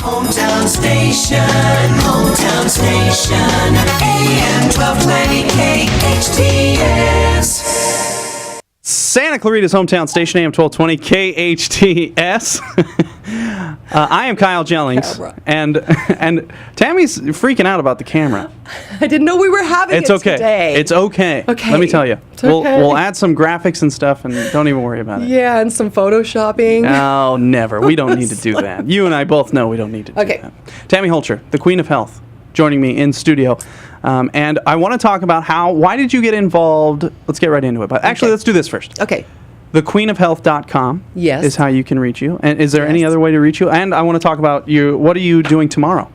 Hometown station, AM 1220 KHTS. Santa Clarita's hometown station, AM 1220 KHTS. I am Kyle Jellings, and Tammy's freaking out about the camera. I didn't know we were having it today. It's okay. Okay. Let me tell you. It's okay. We'll add some graphics and stuff, and don't even worry about it. Yeah, and some photoshopping. No, never. We don't need to do that. You and I both know we don't need to do that. Tami Hulcher, the Queen of Health, joining me in studio. And I want to talk about why did you get involved? Let's get right into it. But actually, let's do this first. Okay. TheQueenofHealth.com is how you can reach you. And is there any other way to reach you? And I want to talk about what are you doing tomorrow?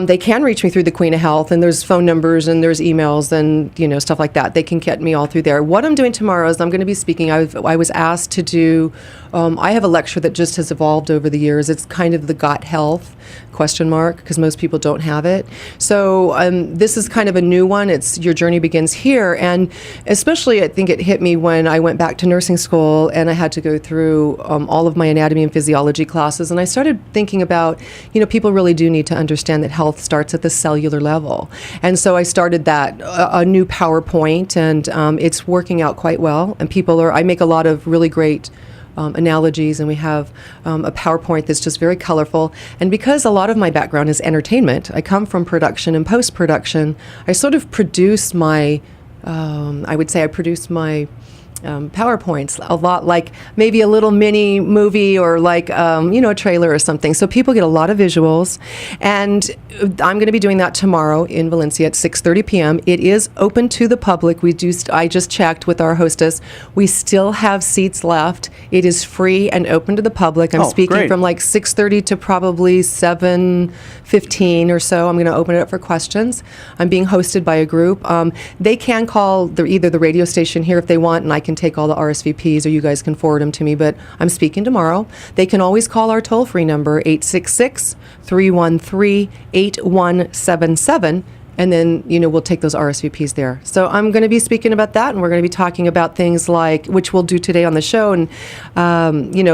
They can reach me through the Queen of Health, and there's phone numbers and there's emails and stuff like that. They can get me all through there. What I'm doing tomorrow is I'm going to be speaking. I was asked to do. I have a lecture that just has evolved over the years. It's kind of the Got Health ? Because most people don't have it. So this is kind of a new one. It's Your Journey Begins Here, and especially I think it hit me when I went back to nursing school and I had to go through all of my anatomy and physiology classes, and I started thinking about people really do need to understand that health starts at the cellular level. And so I started a new PowerPoint, and it's working out quite well. And I make a lot of really great analogies, and we have a PowerPoint that's just very colorful. And because a lot of my background is entertainment, I come from production and post-production, I sort of produce my, PowerPoints a lot like maybe a little mini movie or like a trailer or something, so people get a lot of visuals. And I'm going to be doing that tomorrow in Valencia at 6:30 p.m. It is open to the public. I just checked with our hostess. We still have seats left. It is free and open to the public. I'm speaking from like 6:30 to probably 7:15 or so. I'm going to open it up for questions. I'm being hosted by a group. They can call either the radio station here if they want, and I can take all the RSVPs, or you guys can forward them to me, but I'm speaking tomorrow. They can always call our toll-free number, 866-313-8177, and then, we'll take those RSVPs there. So I'm going to be speaking about that, and we're going to be talking about things like, which we'll do today on the show, and,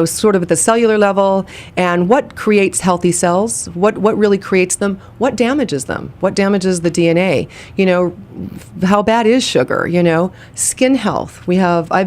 sort of at the cellular level, and what creates healthy cells, what really creates them, what damages them, what damages the DNA, how bad is sugar, skin health. I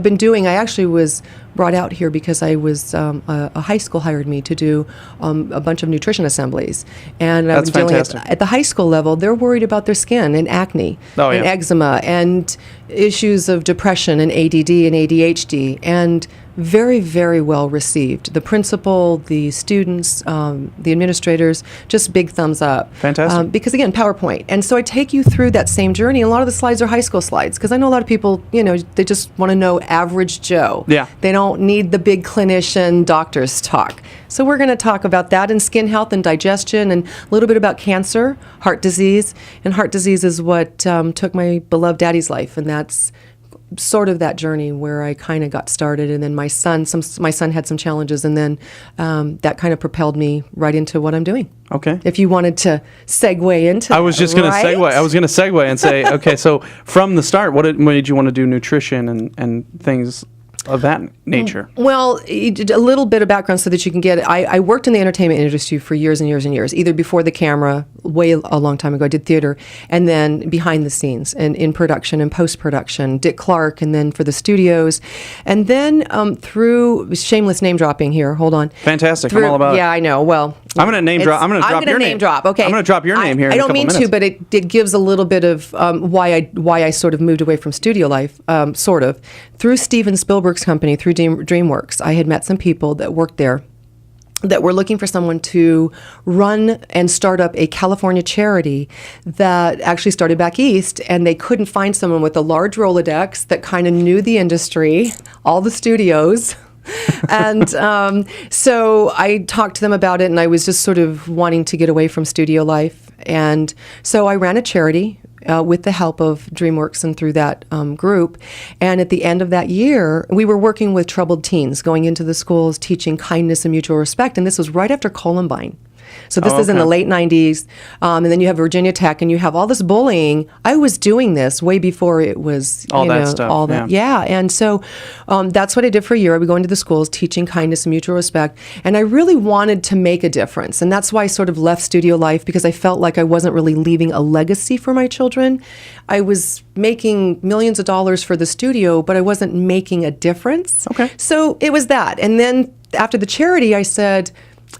actually was brought out here because I was a high school hired me to do a bunch of nutrition assemblies, and I'm dealing at the high school level. They're worried about their skin and acne and eczema and issues of depression and ADD and ADHD, and very, very well received. The principal, the students, the administrators, just big thumbs up. Fantastic. Because again, PowerPoint. And so I take you through that same journey. And a lot of the slides are high school slides, because I know a lot of people, they just want to know average Joe. Yeah. They don't need the big clinician doctors talk. So we're going to talk about that, and skin health and digestion, and a little bit about cancer, heart disease. And heart disease is what took my beloved daddy's life, and that's sort of that journey where I kind of got started. And then my son had some challenges, and then that kind of propelled me right into what I'm doing. Okay. If you wanted to segue into I was just going to segue. I was going to segue and say, okay, so from the start, what made you want to do nutrition and things of that nature? Well, a little bit of background so that you can get it. I worked in the entertainment industry for years and years and years, either before the camera, way a long time ago. I did theater, and then behind the scenes and in production and post-production, Dick Clark, and then for the studios. And then through shameless name dropping here, hold on. Fantastic. I'm all about it. Yeah, I know. Well, I'm going to name drop. I'm going to drop your name. Okay. I'm going to drop your name here in a couple minutes. I don't mean to, but it gives a little bit of why I sort of moved away from studio life, sort of. Through Steven Spielberg's company, through DreamWorks, I had met some people that worked there that were looking for someone to run and start up a California charity that actually started back east, and they couldn't find someone with a large Rolodex that kind of knew the industry, all the studios. And so I talked to them about it, and I was just sort of wanting to get away from studio life. And so I ran a charity with the help of DreamWorks and through that group. And at the end of that year, we were working with troubled teens, going into the schools, teaching kindness and mutual respect. And this was right after Columbine. So this Oh, is in the okay. late 90s. And then you have Virginia Tech, and you have all this bullying. I was doing this way before it was, All that stuff, all that. Yeah. And so that's what I did for a year. I would go into the schools teaching kindness and mutual respect. And I really wanted to make a difference. And that's why I sort of left studio life, because I felt like I wasn't really leaving a legacy for my children. I was making millions of dollars for the studio, but I wasn't making a difference. Okay. So it was that. And then after the charity, I said,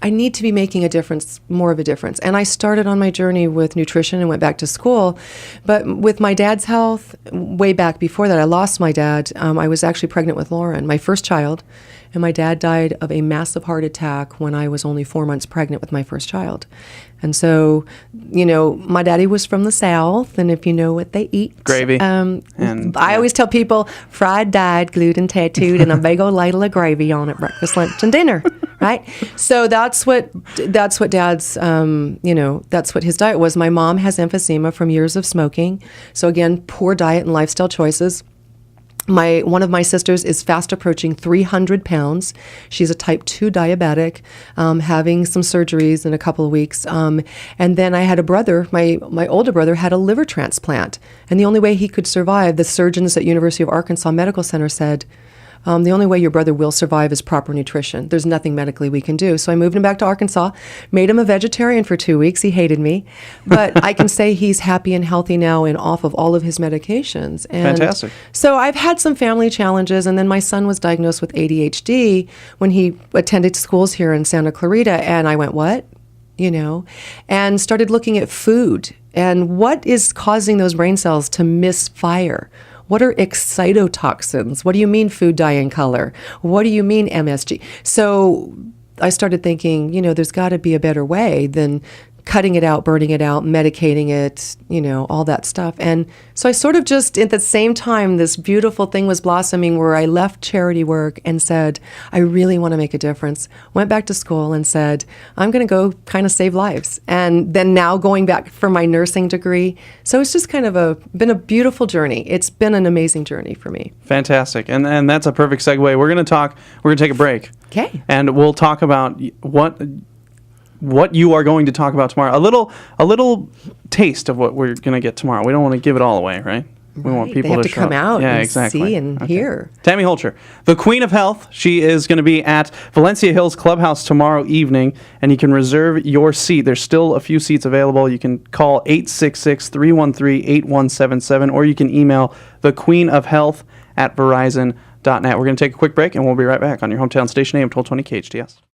I need to be making a difference, more of a difference. And I started on my journey with nutrition and went back to school. But with my dad's health, way back before that, I lost my dad. I was actually pregnant with Lauren, my first child. And my dad died of a massive heart attack when I was only 4 months pregnant with my first child. And so, my daddy was from the South, and if you know what they eat. Gravy. And I always tell people, fried, dyed, glued, and tattooed, and a big old ladle of gravy on it, breakfast, lunch, and dinner, right? So that's what Dad's, that's what his diet was. My mom has emphysema from years of smoking. So again, poor diet and lifestyle choices. One of my sisters is fast approaching 300 pounds. She's a type 2 diabetic, having some surgeries in a couple of weeks. And then I had a brother, my older brother had a liver transplant. And the only way he could survive, the surgeons at University of Arkansas Medical Center said, the only way your brother will survive is proper nutrition. There's nothing medically we can do. So I moved him back to Arkansas, made him a vegetarian for 2 weeks. He hated me. But I can say he's happy and healthy now and off of all of his medications. And Fantastic. so I've had some family challenges. And then my son was diagnosed with ADHD when he attended schools here in Santa Clarita. And I went, what? And started looking at food and what is causing those brain cells to misfire. What are excitotoxins? What do you mean food dye and color? What do you mean MSG? So I started thinking, there's got to be a better way than cutting it out, burning it out, medicating it, all that stuff. And so I sort of just, at the same time, this beautiful thing was blossoming where I left charity work and said, I really want to make a difference. Went back to school and said, I'm going to go kind of save lives. And then now going back for my nursing degree. So it's just kind of been a beautiful journey. It's been an amazing journey for me. Fantastic. And that's a perfect segue. We're going to take a break. Okay. And we'll talk about what you are going to talk about tomorrow. A little taste of what we're going to get tomorrow. We don't want to give it all away, right? We want people they have to to come out yeah, and exactly. see and hear. Tami Hulcher, the Queen of Health. She is going to be at Valencia Hills Clubhouse tomorrow evening, and you can reserve your seat. There's still a few seats available. You can call 866-313-8177, or you can email thequeenofhealth@verizon.net. We're going to take a quick break, and we'll be right back on your hometown station, AM 1220 KHTS.